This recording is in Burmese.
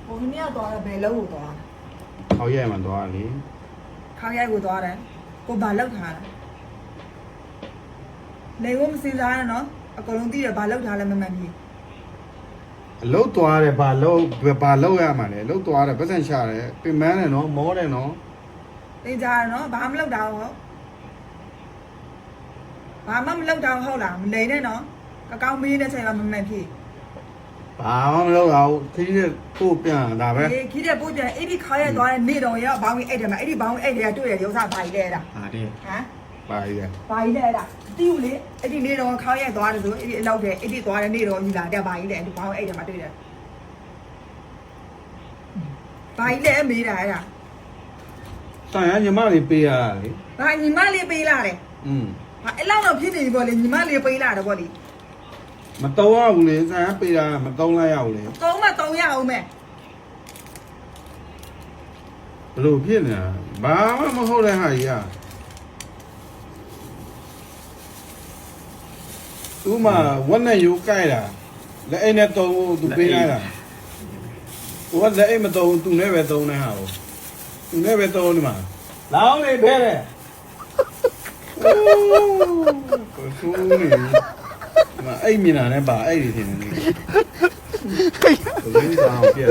ဟိုနေ့ကတော့ဘယ်လုံးကိုသွား ခေါက်ရဲမှာသွားလေ ခေါင်းရိုက်ကိုသွားတယ်ကိုဘာလောက်ထားလဲလေကိုမစင်စားရနော်အကုန်လုံးသိတယ်ဘာလောက်ထားလဲမမှန်ပြီ အလုတ်သွားတယ်ဘာလုတ်ရမှာလဲလုတ်သွားတယ်ပတ်စံရှာတယ်ပင်မန်းတယ်နော်မောတယ်နော် သိကြရနော်ဘာမှမလောက်တာဟုတ်ဘာမှမလောက်တာဟုတ်လားမလိမ့်နဲ့နော်အကောင်မေးတဲ့ချိန်မှာမမှန်ပြီ ဘာမှမလုပ်တော့ခီးတဲ့ပို့ပြန်ဒါပဲ အေးခီးတဲ့ပို့ပြန်အဲ့ဒီခေါင်းရိုက်သွားတဲ့နေတော်ရောဘောင်းကြီးအဲ့တယ်မှာအဲ့ဒီဘောင်းအဲ့တွေကတွေ့ရရုံးစားဘာကြီးလဲအဲ့ဒါ ဟာတဲ့ ဟမ် ပါရီတယ် ဘာကြီးလဲအဲ့ဒါတီးဦးလေအဲ့ဒီနေတော်ခေါင်းရိုက်သွားတယ်ဆိုအဲ့ဒီအလောက်တဲ့အဲ့ဒီသွားတဲ့နေတော်ကြီးလာတဲ့ဘာကြီးလဲအဲ့ဒီဘောင်းအဲ့တယ်မှာတွေ့တယ်ဘာကြီးလဲမေးတာအဲ့ဒါ တိုင်ရညီမလေးပေးရတာလေ ဘာညီမလေးပေးလာတယ် ဟာအဲ့လောက်တော့ဖြစ်နေပြီပေါ့လေညီမလေးပေးလာတယ်ပေါ့လေ မတော်ရဘူးလေဆိုင်ရပေးတာမတုံးလိုက်ရဘူးလေ သုံးမသုံးရအောင်မဲ့ ဘလို့ဖြစ်နေတာဘာမှမဟုတ်တဲ့ဟာကြီးอ่ะသူ့မှာဝက်နဲ့ရိုးကြိုက်တာလက်အိတ်နဲ့တုံးသူပေးလိုက်တာသူကလက်အိတ်မတုံးသူနဲ့ပဲတုံးတဲ့ဟာကိုသူနဲ့ပဲတုံးနေမှာလောင်းလေးဖဲတယ်အိုးဆူနေမအိတ်မြင်တာနဲ့ပါအဲ့ဒီထင်နေလေဘယ်လိုလဲအောင်ပြည့်